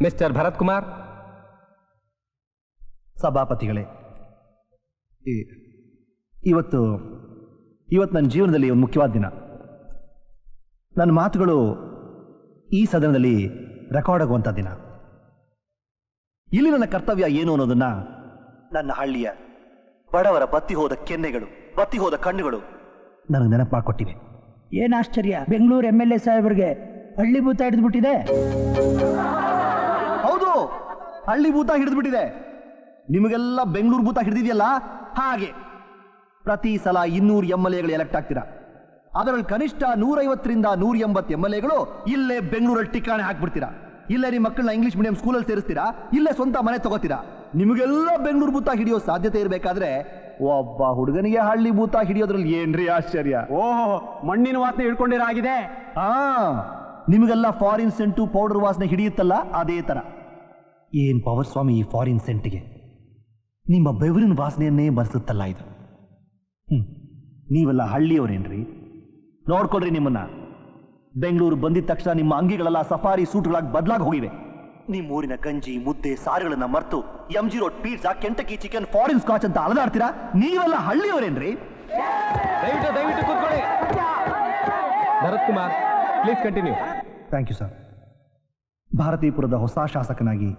Mister Bharat Kumar. ಸಭಾಪತಿಗಳೇ, ಇವತ್ತು ನನ್ನ ಜೀವನದಲ್ಲಿ ಒಂದು ಮುಖ್ಯವಾದ ದಿನ. ನನ್ನ ಮಾತುಗಳು ಈ ಸದನದಲ್ಲಿ ರೆಕಾರ್ಡ್ ಆಗುವಂಥ ದಿನ. ಇಲ್ಲಿ ನನ್ನ ಕರ್ತವ್ಯ ಏನು ಅನ್ನೋದನ್ನ ನನ್ನ ಹಳ್ಳಿಯ ಬಡವರ ಬತ್ತಿ ಹೋದ ಕೆನ್ನೆಗಳು, ಬತ್ತಿ ಹೋದ ಕಣ್ಣುಗಳು ನನಗೆ ನೆನಪು ಮಾಡಿಕೊಟ್ಟಿವೆ. ಏನು ಆಶ್ಚರ್ಯ, ಬೆಂಗಳೂರು MLA ಸಾಹೇಬರಿಗೆ ಹಳ್ಳಿ ಭೂತ ಹಿಡಿದ್ಬಿಟ್ಟಿದೆ. ಹೌದು, ಹಳ್ಳಿ ಭೂತ ಹಿಡಿದ್ಬಿಟ್ಟಿದೆ. ನಿಮಗೆಲ್ಲ ಬೆಂಗಳೂರು ಭೂತ ಹಿಡಿದಿದೆಯಲ್ಲ, ಹಾಗೆ ಪ್ರತಿ ಸಲ 200 MLAಗಳು ಎಲೆಕ್ಟ್ ಆಗ್ತೀರಾ. ಅದರಲ್ಲಿ ಕನಿಷ್ಠ 150ರಿಂದ 180 MLAಗಳು ಇಲ್ಲೇ ಬೆಂಗಳೂರಲ್ಲಿ ಠಿಕಾಣೆ ಹಾಕ್ಬಿಡ್ತೀರಾ. ಇಲ್ಲೇ ನಿಮ್ಮ ಮಕ್ಕಳನ್ನ ಇಂಗ್ಲಿಷ್ ಮೀಡಿಯಂ ಸ್ಕೂಲಲ್ಲಿ ಸೇರಿಸ್ತೀರಾ, ಇಲ್ಲೇ ಸ್ವಂತ ಮನೆ ತಗೋತೀರಾ. ನಿಮಗೆಲ್ಲ ಬೆಂಗಳೂರು ಭೂತ ಹಿಡಿಯೋ ಸಾಧ್ಯತೆ ಇರಬೇಕಾದ್ರೆ ಒಬ್ಬ ಹುಡುಗನಿಗೆ ಹಳ್ಳಿ ಭೂತ ಹಿಡಿಯೋದ್ರಲ್ಲಿ ಏನ್ರಿ ಆಶ್ಚರ್ಯ? ಓಹೋ, ಮಣ್ಣಿನ ವಾಸನೆ ಹಿಡ್ಕೊಂಡಿರಾಗಿದೆ. ನಿಮಗೆಲ್ಲ ಫಾರಿನ್ ಸೆಂಟು ಪೌಡರ್ ವಾಸನೆ ಹಿಡಿಯುತ್ತಲ್ಲ, ಅದೇ ತರ. ಏನ್ ಪವರ್ ಸ್ವಾಮಿ ಈ ಫಾರಿನ್ ಸೆಂಟ್ಗೆ. ನಿಮ್ಮ ಬೆವರಿನ ವಾಸನೆಯನ್ನೇ ಬರ್ಸುತ್ತಲ್ಲ ಇದು. ನೀವೆಲ್ಲ ಹಳ್ಳಿಯವರೇನ್ರಿ? ನೋಡ್ಕೊಳ್ರಿ ನಿಮ್ಮನ್ನ. ಬೆಂಗಳೂರು ಬಂದಿದ ತಕ್ಷಣ ನಿಮ್ಮ ಅಂಗಿಗಳೆಲ್ಲ ಸಫಾರಿ ಸೂಟ್ಗಳಾಗಿ ಬದಲಾಗಿ ಹೋಗಿವೆ. ನಿಮ್ಮೂರಿನ ಗಂಜಿ ಮುದ್ದೆ ಸಾರುಗಳನ್ನ ಮರ್ತು MG road pizza, Kentucky chicken, foreign scotch ಅಂತ ಅಲದಾಡ್ತೀರಾ. ನೀವೆಲ್ಲ ಹಳ್ಳಿಯವರೇನ್ರಿ? ದಯವಿಟ್ಟು ಕೂತ್ಕೊಳ್ಳಿ. Bharat Kumar, please continue. Thank you sir. ಭಾರತೀಪುರದ ಹೊಸ ಶಾಸಕನಾಗಿ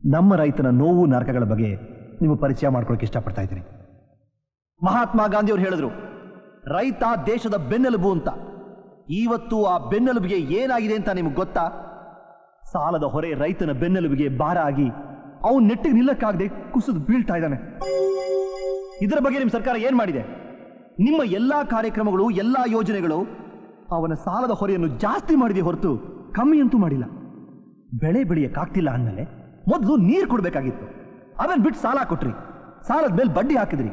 ನಮ್ಮ ರೈತನ ನೋವು ನರಕಗಳ ಬಗ್ಗೆ ನಿಮಗೆ ಪರಿಚಯ ಮಾಡ್ಕೊಳ್ಳೋಕೆ ಇಷ್ಟಪಡ್ತಾ ಇದ್ದೀನಿ. ಮಹಾತ್ಮ ಗಾಂಧಿಯವರು ಹೇಳಿದ್ರು, ರೈತ ದೇಶದ ಬೆನ್ನೆಲುಬು ಅಂತ. ಇವತ್ತು ಆ ಬೆನ್ನೆಲುಬಿಗೆ ಏನಾಗಿದೆ ಅಂತ ನಿಮ್ಗೆ ಗೊತ್ತಾ? ಸಾಲದ ಹೊರೆ ರೈತನ ಬೆನ್ನೆಲುಬಿಗೆ ಭಾರ ಆಗಿ ಅವನು ನೆಟ್ಟಿಗೆ ನಿಲ್ಲಕ್ಕಾಗದೆ ಕುಸಿದು ಬೀಳ್ತಾ ಇದ್ದಾನೆ. ಇದರ ಬಗ್ಗೆ ನಿಮ್ಮ ಸರ್ಕಾರ ಏನ್ ಮಾಡಿದೆ? ನಿಮ್ಮ ಎಲ್ಲಾ ಕಾರ್ಯಕ್ರಮಗಳು, ಎಲ್ಲಾ ಯೋಜನೆಗಳು ಅವನ ಸಾಲದ ಹೊರೆಯನ್ನು ಜಾಸ್ತಿ ಮಾಡಿದೆ ಹೊರತು ಕಮ್ಮಿ ಅಂತೂ ಮಾಡಿಲ್ಲ. ಬೆಳೆ ಬೆಳೆಯಕ್ಕಾಗ್ತಿಲ್ಲ ಅಂದಮೇಲೆ ಮೊದಲು ನೀರು ಕೊಡಬೇಕಾಗಿತ್ತು. ಅದನ್ನ ಬಿಟ್ಟು ಸಾಲ ಕೊಟ್ರಿ, ಸಾಲದ ಮೇಲೆ ಬಡ್ಡಿ ಹಾಕಿದ್ರಿ,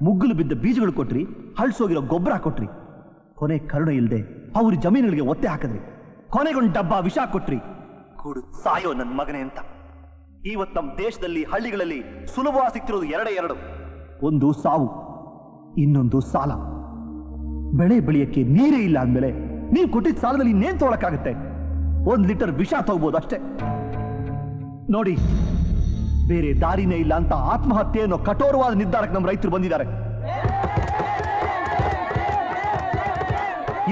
ಮುಗ್ಗುಲು ಬಿದ್ದ ಬೀಜಗಳು ಕೊಟ್ರಿ, ಹಳ್ಸೋಗಿರೋ ಗೊಬ್ಬರ ಕೊಟ್ರಿ, ಕೊನೆ ಕರುಣೆ ಇಲ್ಲದೆ ಅವ್ರ ಜಮೀನುಗಳಿಗೆ ಒತ್ತೆ ಹಾಕಿದ್ರಿ, ಕೊನೆಗೊಂದು ಡಬ್ಬ ವಿಷ ಕೊಟ್ರಿ, ಕೂಡು ಸಾಯೋ ನನ್ನ ಮಗನೇ ಅಂತ. ಇವತ್ತು ನಮ್ಮ ದೇಶದಲ್ಲಿ ಹಳ್ಳಿಗಳಲ್ಲಿ ಸುಲಭವಾಗಿ ಸಿಗ್ತಿರೋದು ಎರಡು. ಒಂದು ಸಾವು, ಇನ್ನೊಂದು ಸಾಲ. ಬೆಳೆ ಬೆಳೆಯಕ್ಕೆ ನೀರೇ ಇಲ್ಲ ಅಂದಮೇಲೆ ನೀವು ಕೊಟ್ಟಿದ್ದ ಸಾಲದಲ್ಲಿ ಇನ್ನೇನ್ ತಗೊಳಕ್ಕಾಗುತ್ತೆ? 1 ಲೀಟರ್ ವಿಷ ತಗೋಬಹುದು ಅಷ್ಟೇ. ನೋಡಿ, ಬೇರೆ ದಾರಿನೇ ಇಲ್ಲ ಅಂತ ಆತ್ಮಹತ್ಯೆ ಅನ್ನೋ ಕಠೋರವಾದ ನಿರ್ಧಾರಕ್ಕೆ ನಮ್ಮ ರೈತರು ಬಂದಿದ್ದಾರೆ.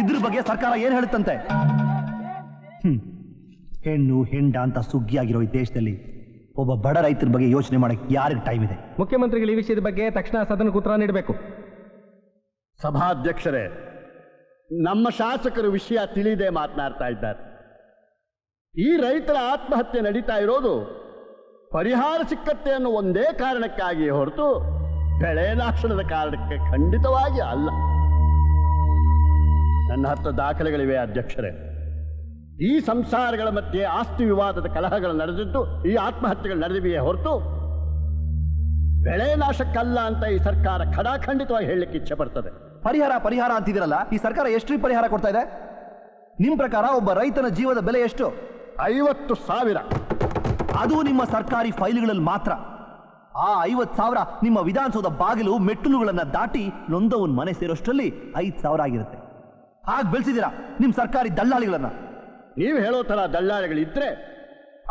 ಇದ್ರ ಬಗ್ಗೆ ಸರ್ಕಾರ ಏನ್ ಹೇಳುತ್ತಂತೆ? ಹೆಣ್ಣು ಹೆಂಡ ಅಂತ ಸುಗ್ಗಿಯಾಗಿರೋ ಈ ದೇಶದಲ್ಲಿ ಒಬ್ಬ ಬಡ ರೈತರ ಬಗ್ಗೆ ಯೋಚನೆ ಮಾಡಕ್ಕೆ ಯಾರಿಗೆ ಟೈಮ್ ಇದೆ? ಮುಖ್ಯಮಂತ್ರಿಗಳು ಈ ವಿಷಯದ ಬಗ್ಗೆ ತಕ್ಷಣ ಸದನಕ್ಕೆ ಉತ್ತರ ನೀಡಬೇಕು. ಸಭಾಧ್ಯಕ್ಷರೇ, ನಮ್ಮ ಶಾಸಕರು ವಿಷಯ ತಿಳಿದೇ ಮಾತನಾಡ್ತಾ ಇದ್ದಾರೆ. ಈ ರೈತರ ಆತ್ಮಹತ್ಯೆ ನಡೀತಾ ಇರೋದು ಪರಿಹಾರ ಸಿಕ್ಕತ್ತೆ ಅನ್ನೋ ಒಂದೇ ಕಾರಣಕ್ಕಾಗಿ ಹೊರತು ಬೆಳೆ ನಾಶನದ ಕಾರಣಕ್ಕೆ ಖಂಡಿತವಾಗಿ ಅಲ್ಲ. ನನ್ನ ಹತ್ರ ದಾಖಲೆಗಳಿವೆ ಅಧ್ಯಕ್ಷರೇ. ಈ ಸಂಸಾರಗಳ ಮಧ್ಯೆ ಆಸ್ತಿ ವಿವಾದದ ಕಲಹಗಳು ನಡೆದಿದ್ದು ಈ ಆತ್ಮಹತ್ಯೆಗಳು ನಡೆದಿವೆಯೇ ಹೊರತು ಬೆಳೆ ನಾಶಕ್ಕಲ್ಲ ಅಂತ ಈ ಸರ್ಕಾರ ಖಡಾಖಂಡಿತವಾಗಿ ಹೇಳಲಿಕ್ಕೆ ಇಚ್ಛೆ ಪಡ್ತದೆ. ಪರಿಹಾರ ಅಂತಿದಿರಲ್ಲ, ಈ ಸರ್ಕಾರ ಎಷ್ಟು ಪರಿಹಾರ ಕೊಡ್ತಾ ಇದೆ? ನಿಮ್ ಪ್ರಕಾರ ಒಬ್ಬ ರೈತನ ಜೀವದ ಬೆಲೆ ಎಷ್ಟು? 50,000. ಅದು ನಿಮ್ಮ ಸರ್ಕಾರಿ ಫೈಲ್ಗಳಲ್ಲಿ ಮಾತ್ರ. ಆ 50,000 ನಿಮ್ಮ ವಿಧಾನಸೌಧ ಬಾಗಿಲು ಮೆಟ್ಟಲುಗಳನ್ನ ದಾಟಿ ನೊಂದವನ್ ಮನೆ ಸೇರೋಷ್ಟರಲ್ಲಿ 5,000 ಆಗಿರುತ್ತೆ. ಹಾಗೆ ಬೆಳೆಸಿದ್ದೀರಾ ನಿಮ್ ಸರ್ಕಾರಿ ದಳ್ಳಾಳಿಗಳನ್ನ. ನೀವು ಹೇಳೋ ತರ ದಳ್ಳಾಳಿಗಳಿದ್ರೆ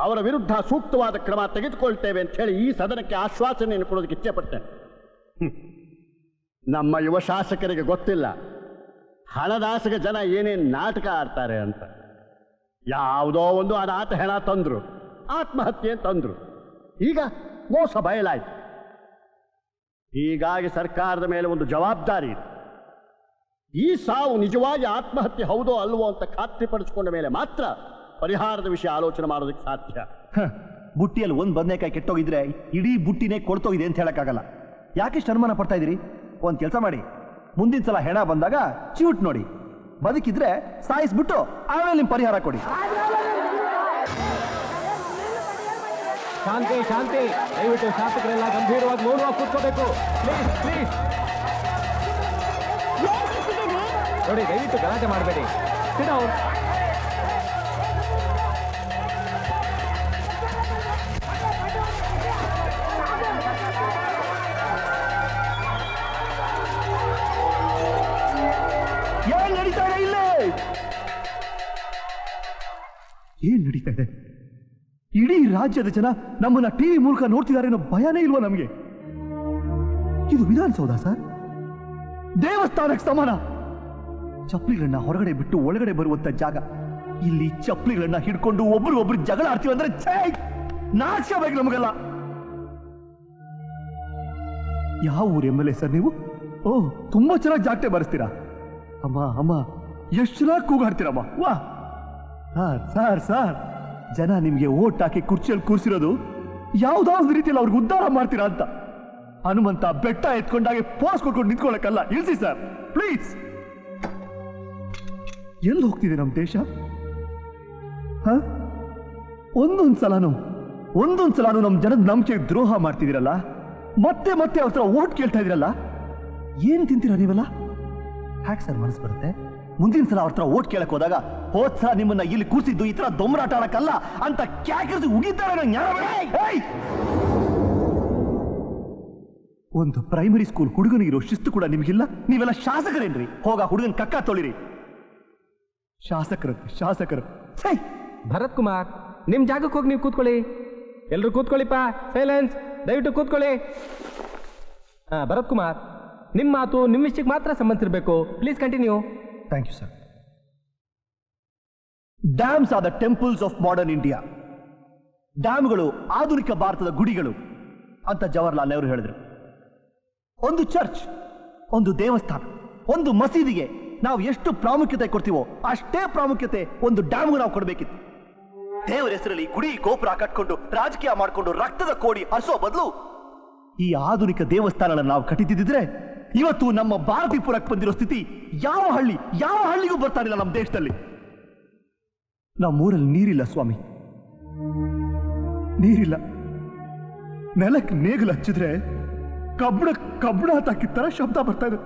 ಅವರ ವಿರುದ್ಧ ಸೂಕ್ತವಾದ ಕ್ರಮ ತೆಗೆದುಕೊಳ್ತೇವೆ ಅಂತ ಹೇಳಿ ಈ ಸದನಕ್ಕೆ ಆಶ್ವಾಸನೆಯನ್ನು ಕೊಡೋದಕ್ಕೆ ಇಚ್ಛೆ ಪಡ್ತೇನೆ. ನಮ್ಮ ಯುವ ಶಾಸಕರಿಗೆ ಗೊತ್ತಿಲ್ಲ ಹಣದಾಸೆಗೆ ಜನ ಏನೇನು ನಾಟಕ ಆಡ್ತಾರೆ ಅಂತ. ಯಾವುದೋ ಒಂದು ಅನಾಥ ಹೆಣ ತಂದ್ರು, ಆತ್ಮಹತ್ಯೆ ತಂದ್ರು, ಈಗ ಮೋಸ ಬಯಲಾಯ್ತು. ಹೀಗಾಗಿ ಸರ್ಕಾರದ ಮೇಲೆ ಒಂದು ಜವಾಬ್ದಾರಿ ಇದೆ. ಈ ಸಾವು ನಿಜವಾಗಿ ಆತ್ಮಹತ್ಯೆ ಹೌದೋ ಅಲ್ವೋ ಅಂತ ಖಾತ್ರಿಪಡಿಸಿಕೊಂಡ ಮೇಲೆ ಮಾತ್ರ ಪರಿಹಾರದ ವಿಷಯ ಆಲೋಚನೆ ಮಾಡೋದಕ್ಕೆ ಸಾಧ್ಯ. ಬುಟ್ಟಿಯಲ್ಲಿ ಒಂದು ಬದನೆಕಾಯಿ ಕೆಟ್ಟೋಗಿದ್ರೆ ಇಡೀ ಬುಟ್ಟಿನೇ ಕೊಳ್ತೋಗಿದೆ ಅಂತ ಹೇಳಕ್ಕಾಗಲ್ಲ. ಯಾಕೆ ಅನುಮಾನ ಪಡ್ತಾ ಇದ್ದೀರಿ? ಒಂದು ಕೆಲಸ ಮಾಡಿ, ಮುಂದಿನ ಸಲ ಹೆಣ ಬಂದಾಗ ಚಿವುಟ್ ನೋಡಿ, ಬದುಕಿದ್ರೆ ಸಾಯಿಸ್ಬಿಟ್ಟು ಆಮೇಲೆ ನಿಮ್ ಪರಿಹಾರ ಕೊಡಿ. ಶಾಂತಿ ಶಾಂತಿ, ದಯವಿಟ್ಟು ಶಾಸಕರೆಲ್ಲ ಗಂಭೀರವಾಗಿ ನೋಡುವ ಕೂತ್ಕೋಬೇಕು. ಪ್ಲೀಸ್ ಪ್ಲೀಸ್ ನೋಡಿ, ದಯವಿಟ್ಟು ಗಲಾಟೆ ಮಾಡಬೇಡಿ. ಏನ್ ನಡೀತಾ ಇದೆ ಇಲ್ಲೇ? ಏನ್ ನಡೀತಾ ಇದೆ? ಇಡೀ ರಾಜ್ಯದ ಜನ ನಮ್ಮನ್ನ ಟಿವಿ ಮೂಲಕ ನೋಡ್ತಿದ್ದಾರೆ ಅನ್ನೋ ಭಯನೇ ಇಲ್ವಾ ನಮಗೆ? ಇದು ವಿಧಾನಸೌಧ ಸರ್, ದೇವಸ್ಥಾನಕ್ಕೆ ಸಮಾನ. ಚಪ್ಪಲಿಗಳನ್ನ ಹೊರಗಡೆ ಬಿಟ್ಟು ಒಳಗಡೆ ಬರುವಂತ ಜಾಗ. ಇಲ್ಲಿ ಚಪ್ಪಲಿಗಳನ್ನ ಹಿಡ್ಕೊಂಡು ಒಬ್ರು ಜಗಳ ಆಡ್ತೀವಿ ಅಂದ್ರೆ ನಾಚಿಕೆ ಬೇಕು ನಮಗೆಲ್ಲ. ಯಾವ ಊರು MLA ಸರ್ ನೀವು? ಓ, ತುಂಬಾ ಚೆನ್ನಾಗಿ ಜಾಗಟೆ ಬರೆಸ್ತೀರಾ. ಅಮ್ಮ ಅಮ್ಮ ಎಷ್ಟು ಚೆನ್ನಾಗಿ ಕೂಗಾಡ್ತೀರಮ್ಮ. ವಾ ಸರ್ ಸರ್, ಜನ ನಿಮ್ಗೆ ಓಟ್ ಹಾಕಿ ಕುರ್ಚಿಯಲ್ಲಿ ಕೂರಿಸಿರೋದು ಯಾವ್ದಾವ್ದು ರೀತಿಯಲ್ಲಿ ಅವ್ರಿಗೆ ಉದ್ಧಾರ ಮಾಡ್ತೀರಾ ಅಂತ. ಹನುಮಂತ ಬೆಟ್ಟ ಎತ್ಕೊಂಡಾಗೆ ಪೋಸ್ ಕೊಟ್ಕೊಂಡು ನಿಂತ್ಕೊಳ್ಳಕ್ಕಲ್ಲ, ಇಳಿಸಿ ಸರ್ ಪ್ಲೀಸ್. ಎಲ್ಲಿ ಹೋಗ್ತಿದೆ ನಮ್ಮ ದೇಶ? ಒಂದೊಂದ್ ಸಲಾನು ನಮ್ಮ ಜನದ ನಂಬಿಕೆಗೆ ದ್ರೋಹ ಮಾಡ್ತಿದ್ದೀರಲ್ಲ, ಮತ್ತೆ ಮತ್ತೆ ಅವ್ರ ಹತ್ರ ಓಟ್ ಕೇಳ್ತಾ ಇದೀರಲ್ಲ. ಏನ್ ತಿಂತೀರಾ ನೀವೆಲ್ಲ? ಹ್ಯಾಕ್ ಸರ್ ಮನಸ್ಸು ಬರುತ್ತೆ? ಮುಂದಿನ ಸಲ ಅವ್ರ ಹತ್ರ ಓಟ್ ಕೇಳಕ್ ಹೋದಾಗ, ಹೋದ್ ಸಲ ನಿಮ್ಮನ್ನ ಇಲ್ಲಿ ಕೂರಿಸಿದ್ದು ಈ ತರ ದೊಂಬರಾಟ ಆಡಕ್ಕಲ್ಲ ಅಂತ ಕ್ಯಾಕರಿಸಿ ಉಗಿತಾರೆ. ಒಂದು ಪ್ರೈಮರಿ ಸ್ಕೂಲ್ ಹುಡುಗನಿಗಿರೋ ಶಿಸ್ತು ಕೂಡ ನಿಮ್ಗಿಲ್ಲ. ನೀವೆಲ್ಲ ಶಾಸಕರೇನ್ರಿ? ಹೋಗ ಹುಡುಗನ್ ಕಕ್ಕ ತೊಳಿರಿ. ಶಾಸಕರು. ಭರತ್ ಕುಮಾರ್, ನಿಮ್ ಜಾಗಕ್ಕೆ ಹೋಗಿ ನೀವು ಕೂತ್ಕೊಳ್ಳಿ. ಎಲ್ರು ಕೂತ್ಕೊಳ್ಳಿಪ್ಪ, ಸೈಲೆನ್ಸ್, ದಯವಿಟ್ಟು ಕೂತ್ಕೊಳ್ಳಿ. ಭರತ್ ಕುಮಾರ್, ನಿಮ್ಮ ಮಾತು ನಿಮ್ಮ ವಿಷಯಕ್ಕೆ ಮಾತ್ರ ಸಂಬಂಧಿಸಿರಬೇಕು. Please continue. Thank you sir. Dams are the temples of modern India. ಡ್ಯಾಮ್ಗಳು ಆಧುನಿಕ ಭಾರತದ ಗುಡಿಗಳು ಅಂತ ಜವಾಹರ್ಲಾಲ್ ನೆಹರು ಹೇಳಿದ್ರು. ಒಂದು ಚರ್ಚ್, ಒಂದು ದೇವಸ್ಥಾನ, ಒಂದು ಮಸೀದಿಗೆ ನಾವು ಎಷ್ಟು ಪ್ರಾಮುಖ್ಯತೆ ಕೊಡ್ತೀವೋ ಅಷ್ಟೇ ಪ್ರಾಮುಖ್ಯತೆ ಒಂದು ಡ್ಯಾಮ್ಗೂ ನಾವು ಕೊಡಬೇಕಿತ್ತು. ದೇವರ ಹೆಸರಲ್ಲಿ ಗುಡಿ ಗೋಪುರ ಕಟ್ಕೊಂಡು ರಾಜಕೀಯ ಮಾಡಿಕೊಂಡು ರಕ್ತದ ಕೋಡಿ ಹರಿಸೋ ಬದಲು ಈ ಆಧುನಿಕ ದೇವಸ್ಥಾನಗಳನ್ನು ನಾವು ಕಟ್ಟಿದ್ದಿದ್ರೆ ಇವತ್ತು ನಮ್ಮ ಭಾರತೀಪುರಕ್ಕೆ ಬಂದಿರೋ ಸ್ಥಿತಿ ಯಾವ ಹಳ್ಳಿಗೂ ಬರ್ತಾ ಇಲ್ಲ ನಮ್ಮ ದೇಶದಲ್ಲಿ. ನಮ್ಮೂರಲ್ಲಿ ನೀರಿಲ್ಲ ಸ್ವಾಮಿ, ನೀರಿಲ್ಲ. ನೆಲಕ್ಕೆ ನೇಗಿಲು ಹಚ್ಚಿದ್ರೆ ಕಬ್ಬಣ ತಾಕಿದ ಶಬ್ದ ಬರ್ತಾ ಇದೆ.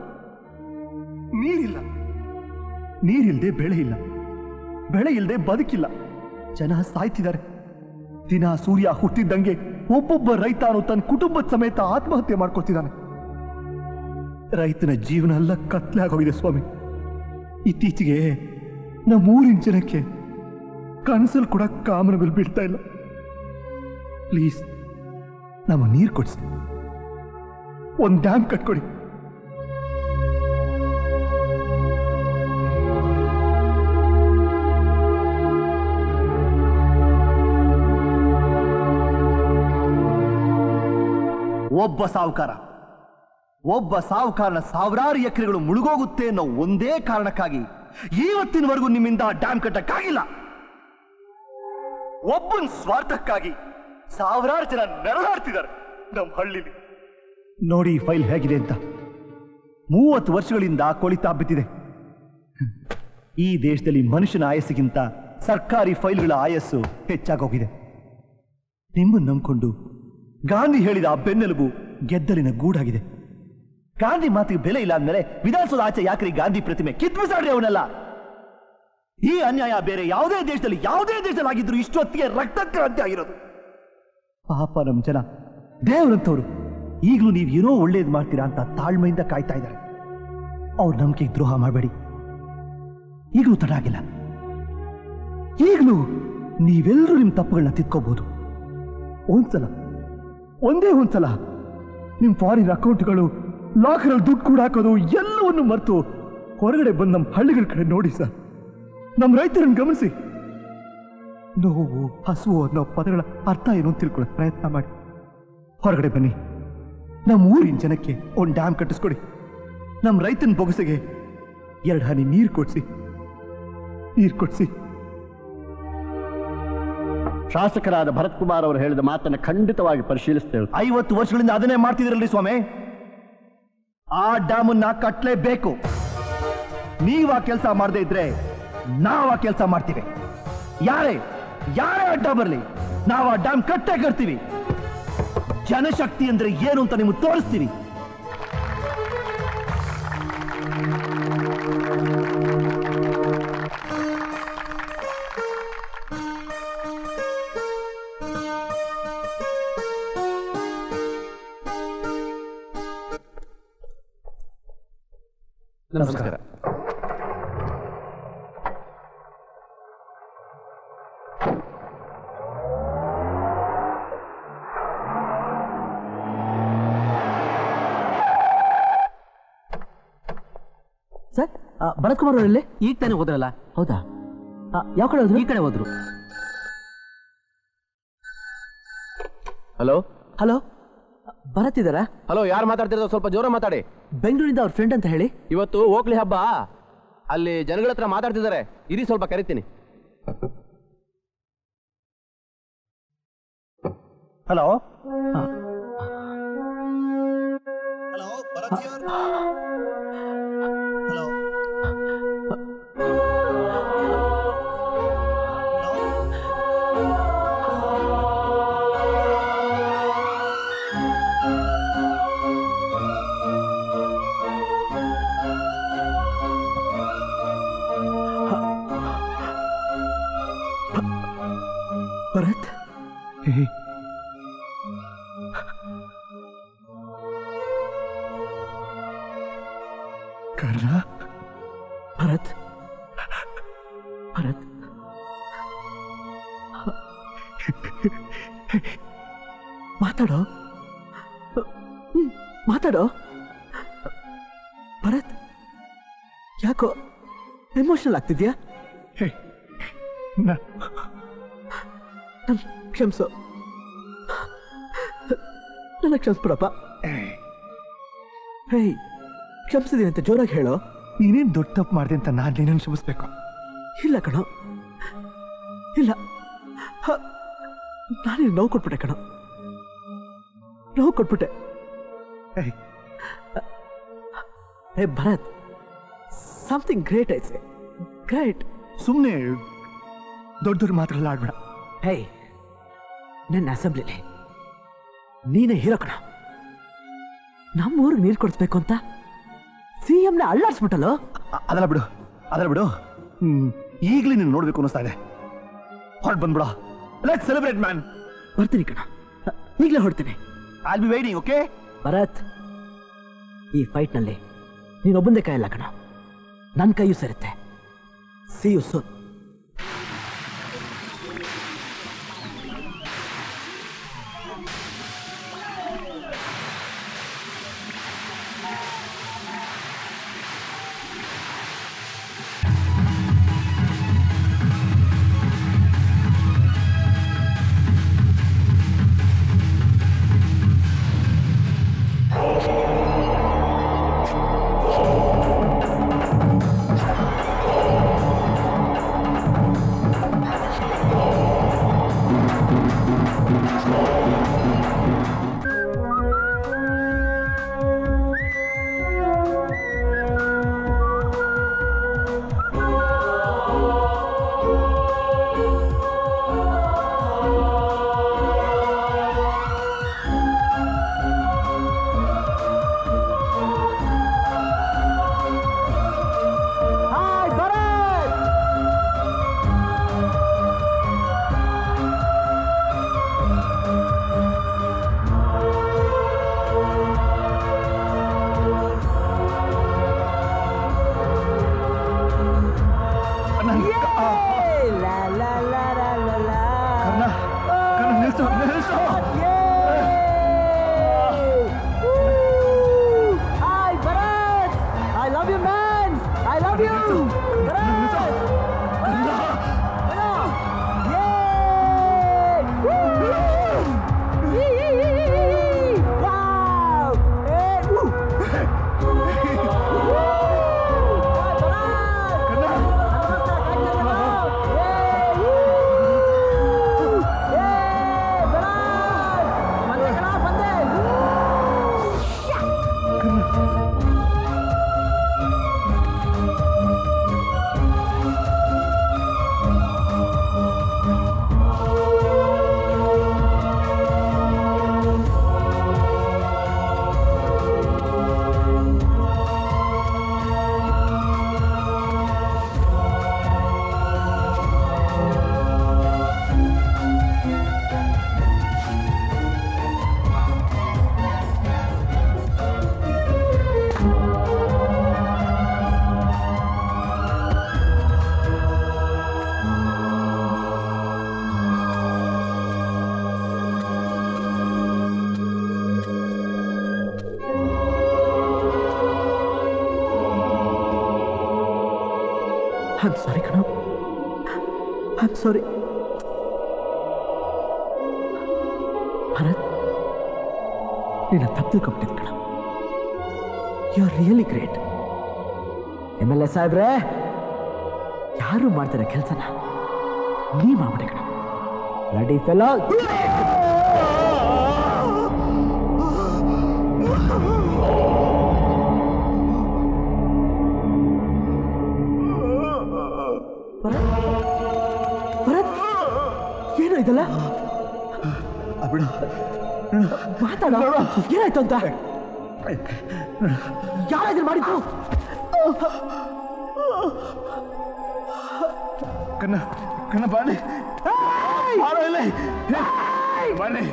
ನೀರಿಲ್ಲ, ನೀರಿಲ್ದೆ ಬೆಳೆ ಇಲ್ಲ, ಬೆಳೆ ಇಲ್ಲದೆ ಬದುಕಿಲ್ಲ. ಜನ ಸಾಯ್ತಿದ್ದಾರೆ. ದಿನ ಸೂರ್ಯ ಹುಟ್ಟಿದ್ದಂಗೆ ಒಬ್ಬೊಬ್ಬ ರೈತನು ತನ್ನ ಕುಟುಂಬದ ಸಮೇತ ಆತ್ಮಹತ್ಯೆ ಮಾಡ್ಕೊತಿದ್ದಾನೆ. ರೈತನ ಜೀವನ ಎಲ್ಲ ಕತ್ಲೆ ಆಗೋಗಿದೆ ಸ್ವಾಮಿ. ಇತ್ತೀಚೆಗೆ ನಮ್ಮೂರಿನ ಜನಕ್ಕೆ ಕನಸಲ್ಲಿ ಕೂಡ ಕಾಮನಬಿಲ್ ಬೀಳ್ತಾ ಇಲ್ಲ. ಪ್ಲೀಸ್ ನಮ್ಮ ನೀರು ಕೊಡಿಸಿ, ಒಂದು ಡ್ಯಾಮ್ ಕಟ್ಕೊಡಿ. ಒಬ್ಬ ಸಾಹುಕಾರನ ಸಾವಿರಾರು ಎಕರೆಗಳು ಮುಳುಗೋಗುತ್ತೆ ಅನ್ನೋ ಒಂದೇ ಕಾರಣಕ್ಕಾಗಿ ಇವತ್ತಿನವರೆಗೂ ನಿಮ್ಮಿಂದ ಡ್ಯಾಮ್ ಕಟ್ಟಕ್ಕಾಗಿಲ್ಲ. ಒಬ್ಬನ ಸ್ವಾರ್ಥಕ್ಕಾಗಿ ಸಾವಿರಾರು ಜನ ನೆರಳಾಡ್ತಿದ್ದಾರೆ ನಮ್ಮ ಹಳ್ಳಿಲಿ. ನೋಡಿ ಫೈಲ್ ಹೇಗಿದೆ ಅಂತ. 30 ವರ್ಷಗಳಿಂದ ಕೊಳಿತಾ ಬಿದ್ದಿದೆ. ಈ ದೇಶದಲ್ಲಿ ಮನುಷ್ಯನ ಆಯಸ್ಸಿಗಿಂತ ಸರ್ಕಾರಿ ಫೈಲ್ಗಳ ಆಯಸ್ಸು ಹೆಚ್ಚಾಗೋಗಿದೆ. ನಿಮ್ಮನ್ನು ನಂಬಿಕೊಂಡು ಗಾಂಧಿ ಹೇಳಿದ ಆ ಬೆನ್ನೆಲುಬು ಗೆದ್ದಲಿನ ಗೂಡಾಗಿದೆ. ಗಾಂಧಿ ಮಾತಿಗೆ ಬೆಲೆ ಇಲ್ಲ ಅಂದಮೇಲೆ ವಿಧಾನಸೌಧ ಆಚೆ ಯಾಕ್ರಿ ಗಾಂಧಿ ಪ್ರತಿಮೆ ಕಿತ್ಬಿಸಾಡ್ರಿ ಅವನ್ನೆಲ್ಲ. ಈ ಅನ್ಯಾಯ ಬೇರೆ ಯಾವುದೇ ದೇಶದಲ್ಲಿ ಆಗಿದ್ರು ಇಷ್ಟೊತ್ತಿಗೆ ರಕ್ತಕ್ರಾಂತಿ ಆಗಿರೋದು. ಪಾಪ ನಮ್ಮ ಜನ ದೇವರಂತವ್ರು ಈಗಲೂ ನೀವು ಏನೋ ಒಳ್ಳೇದು ಮಾಡ್ತೀರಾ ಅಂತ ತಾಳ್ಮೆಯಿಂದ ಕಾಯ್ತಾ ಇದ್ದಾರೆ. ಅವ್ರ ನಂಬಿಕೆಗೆ ದ್ರೋಹ ಮಾಡಬೇಡಿ. ಈಗಲೂ ತಡ ಆಗಿಲ್ಲ. ಈಗಲೂ ನೀವೆಲ್ಲರೂ ನಿಮ್ಮ ತಪ್ಪುಗಳನ್ನ ತಿದ್ಕೋಬಹುದು. ಒಂದೇ ಒಂದ್ಸಲ ನಿಮ್ಮ ಫಾರಿನ್ ಅಕೌಂಟ್ಗಳು, ಲಾಕರಲ್ಲಿ ದುಡ್ಡು ಕೂಡ ಹಾಕೋದು ಎಲ್ಲವನ್ನು ಮರೆತು ಹೊರಗಡೆ ಬಂದು ನಮ್ಮ ಹಳ್ಳಿಗಳ ಕಡೆ ನೋಡಿ ಸರ್. ನಮ್ಮ ರೈತರನ್ನು ಗಮನಿಸಿ. ನೋವು, ಹಸುವು ಅನ್ನೋ ಪದಗಳ ಅರ್ಥ ಏನು ಅಂತ ತಿಳ್ಕೊಳ್ಳೋಕೆ ಪ್ರಯತ್ನ ಮಾಡಿ. ಹೊರಗಡೆ ಬನ್ನಿ. ನಮ್ಮ ಊರಿನ ಜನಕ್ಕೆ ಒಂದು ಡ್ಯಾಮ್ ಕಟ್ಟಿಸ್ಕೊಡಿ. ನಮ್ಮ ರೈತನ ಬೊಗಸೆಗೆ 2 ಹನಿ ನೀರು ಕೊಡಿಸಿ. ಶಾಸಕರಾದ ಭರತ್ ಕುಮಾರ್ ಅವರು ಹೇಳಿದ ಮಾತನ್ನು ಖಂಡಿತವಾಗಿ ಪರಿಶೀಲಿಸ್ತೇವೆ. 50 ವರ್ಷಗಳಿಂದ ಅದನ್ನೇ ಮಾಡ್ತಿದ್ರಲ್ರಿ ಸ್ವಾಮಿ. ಆ ಡ್ಯಾಮನ್ನ ಕಟ್ಟಲೇಬೇಕು. ನೀವ್ ಆ ಕೆಲಸ ಮಾಡದೇ ಇದ್ರೆ ನಾವ್ ಆ ಕೆಲಸ ಮಾಡ್ತೀವಿ. ಯಾರೇ ಅಡ್ಡ ಬರಲಿ, ನಾವು ಆ ಡ್ಯಾಮ್ ಕಟ್ತೀವಿ. ಜನಶಕ್ತಿ ಅಂದ್ರೆ ಏನು ಅಂತ ನಿಮ್ಗೆ ತೋರಿಸ್ತೀವಿ. ನಮಸ್ಕಾರ. ಭರತ್ ಕುಮಾರ್ ಅವರಲ್ಲಿ ಈಗ ತಾನೇ ಹೋದ್ರಲ್ಲ. ಹೌದಾ? ಯಾವ ಕಡೆ ಹೋದ್ರು? ಈ ಕಡೆ ಹೋದ್ರು. ಹಲೋ ಹಲೋ, ಭರತ್ ಇದ್ದಾರಾ? ಹಲೋ, ಯಾರು ಮಾತಾಡ್ತಿರೋದು? ಸ್ವಲ್ಪ ಜೋರ ಮಾತಾಡಿ. ಬೆಂಗಳೂರಿಂದ ಅವ್ರ ಫ್ರೆಂಡ್ ಅಂತ ಹೇಳಿ. ಇವತ್ತು ಓಕ್ಲಿ ಹಬ್ಬ, ಅಲ್ಲಿ ಜನಗಳ ಹತ್ರ ಮಾತಾಡ್ತಿದ್ದಾರೆ. ಇರಿ, ಸ್ವಲ್ಪ ಕರಿತೀನಿ. ಹಲೋ ಭರತ್, ಕರ್ಣ, ಭರತ್, ಭರತ್, ಮಾತಾಡೋ, ಮಾತಾಡೋ. ಭರತ್, ಯಾಕೋ ಎಮೋಷನಲ್ ಆಗ್ತಿದ್ಯಾ? ಕ್ಷಮಿಸು, ನನ್ನ ಕ್ಷಮಿಸ್ಬಿಡಪ್ಪ. ಹೇ, ಕ್ಷಮಿಸಿದೀನಿ ಅಂತ ಜೋರಾಗಿ ಹೇಳೋ. ನೀನೇನು ದೊಡ್ಡ ತಪ್ಪು ಮಾಡಿದೆ ಅಂತ ನಾನು ನಿನ್ನನ್ನು ಕ್ಷಮಿಸ್ಬೇಕು? ಇಲ್ಲ ಕಣೋ, ಇಲ್ಲ. ನಾನೇ ನೋವು ಕೊಟ್ಬಿಟ್ಟೆ ಕಣೋ, ನೋವು ಕೊಟ್ಬಿಟ್ಟೆ. ಹೇ ಭರತ್, ಸಮಥಿಂಗ್ ಗ್ರೇಟ್ ಐತೆ, ಗ್ರೇಟ್. ಸುಮ್ಮನೆ ದೊಡ್ಡ ದೊಡ್ಡ ಮಾತುಗಳೆಲ್ಲ ಆಡ್ಬೇಡ. ಹೇ, ನನ್ನ ಅಸೆಂಬ್ಲಿಲಿ ನೀನೇ ಹೀರೋ ಕಣ. ನಮ್ಮೂರಿಗೆ ನೀರು ಕೊಡಿಸ್ಬೇಕು ಅಂತ CM-ನ ಅಳ್ಳಾಡ್ಸ್ಬಿಟ್ಟಲ್ಲೋ. ಅದಲ್ಲ ಬಿಡು, ಅದಲ್ಲ ಬಿಡು. ಈಗಲೇ ನೀನು ನೋಡ್ಬೇಕು ಅನ್ನಿಸ್ತಾ ಇದೆ. ಹೊರಟ್ ಬಂದ್ಬಿಡ. Let's celebrate man. ಬರ್ತೀನಿ ಕಣ, ಈಗಲೇ ಹೊಡ್ತೀನಿ. I will be waiting. Okay Bharat, ಈ ಫೈಟ್ನಲ್ಲಿ ನೀನೊಬ್ಬಂದೇ ಕೈ ಇಲ್ಲ ಕಣ, ನನ್ನ ಕೈಯೂ ಸೇರುತ್ತೆ. C you soon. I'm sorry, ಕಣ. I'm sorry. ಭರತ್, ನೀನು ತಪ್ಪು ತಿಳ್ಕೊಂಬಿಟ್ಟಿದ್ದೆ ಕಣ. You are really great. MLA ಸಾಹೇಬ್ರೆ, ಯಾರು ಮಾಡ್ತಾರೆ ಕೆಲಸನ ನೀ ಮಾಡ್ಬಿಟ್ಟೆ ಕಣ. Bloody fellow. ಭರತ್, ಏನೋ ಇದಲ್ಲ? ಮಾತಾಡ, ಏನಾಯ್ತು ಅಂತ? ಯಾರಾದ್ರೂ ಮಾಡಿದ್ದು? ಕಣ್ಣ ಕಣ್ಣ ಬಾಣಿ ಬಾಣಿ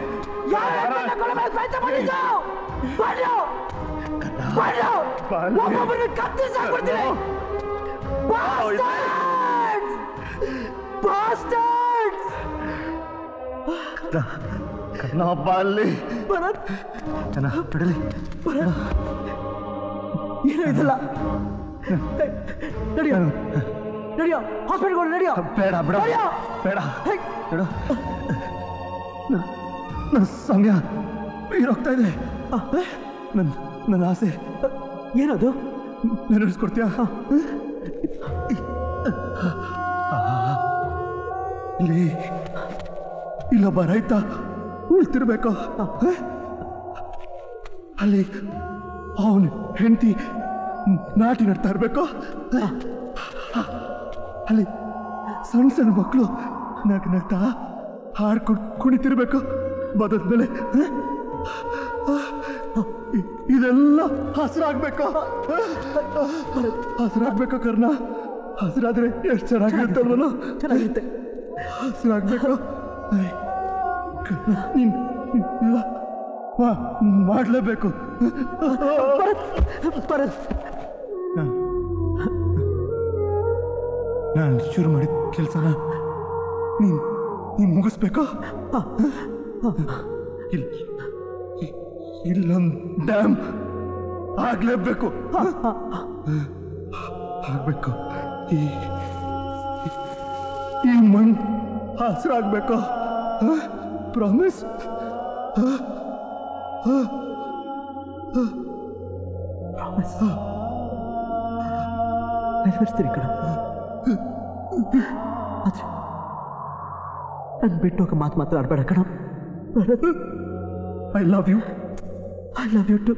ಕಣ್ಣ ಬಾಲಿ ಕಣ್ಣ ಬಿಡಲಿ. ಏನೋ ಇದಲ್ಲ? ನಡಿಯೋ ನಡಿಯೋ, ಹಾಸ್ಪಿಟಲ್ ನಡಿಯೋ. ಬೇಡ ಬಿಡ ಬೇಡ ಬಿಡ. ನನ್ನ ಸಮಯ ಇರೋಗ್ತಾ ಇದೆ. ನನ್ನ ಆಸೆ ಏನದು? ನೆರವೇರಿಸ್ಕೊಡ್ತೀಯ? ಇಲ್ಲಿ ಇಲ್ಲೊಬ್ಬ ರೈತ ಉಳ್ತಿರ್ಬೇಕು. ಅಲ್ಲಿ ಅವನು ಹೆಂಡತಿ ನಾಟಿ ನಡ್ತಾ ಇರ್ಬೇಕು. ಅಲ್ಲಿ ಸಣ್ಣ ಸಣ್ಣ ಮಕ್ಕಳು ನಗ್ತಾ ಹಾಡ್ಕೊಂಡು ಕುಣಿತಿರ್ಬೇಕು. ಬದದ್ಮೇಲೆ ಇದೆಲ್ಲ ಹಸಿರಾಗ್ಬೇಕು. ಹಸಿರಾಗ್ಬೇಕು ಕರ್ಣ. ಹಸಿರಾದ್ರೆ ಎಷ್ಟು ಚೆನ್ನಾಗಿರುತ್ತಲ್ವಲ್ಲ? ಚೆನ್ನಾಗಿರುತ್ತೆ. ಹಸಿರಾಗ್ಬೇಕು. ನೀನ್ ಮಾಡಲೇಬೇಕು. ನಾನು ಶುರು ಮಾಡಿದ ಕೆಲಸನ ನೀನ್ ಮುಗಿಸ್ಬೇಕು. ಇಲ್ಲೊಂದು ಡ್ಯಾಮ್ ಆಗ್ಲೇಬೇಕು. ಆಗ್ಬೇಕು. ಈ ಮಣ್ಣು ಹಸಿರಾಗ್ಬೇಕು. ಪ್ರಾಮಿಸ್? ಪ್ರಾಮಿಸ್ ನೆರವೇರಿಸ್ತೀನಿ ಕಣ. ಆದ್ರೆ ನಾನು ಬಿಟ್ಟೋಗ ಮಾತು ಮಾತ್ರ ಆಡ್ಬೇಡ ಕಣ. I love you. I love you to.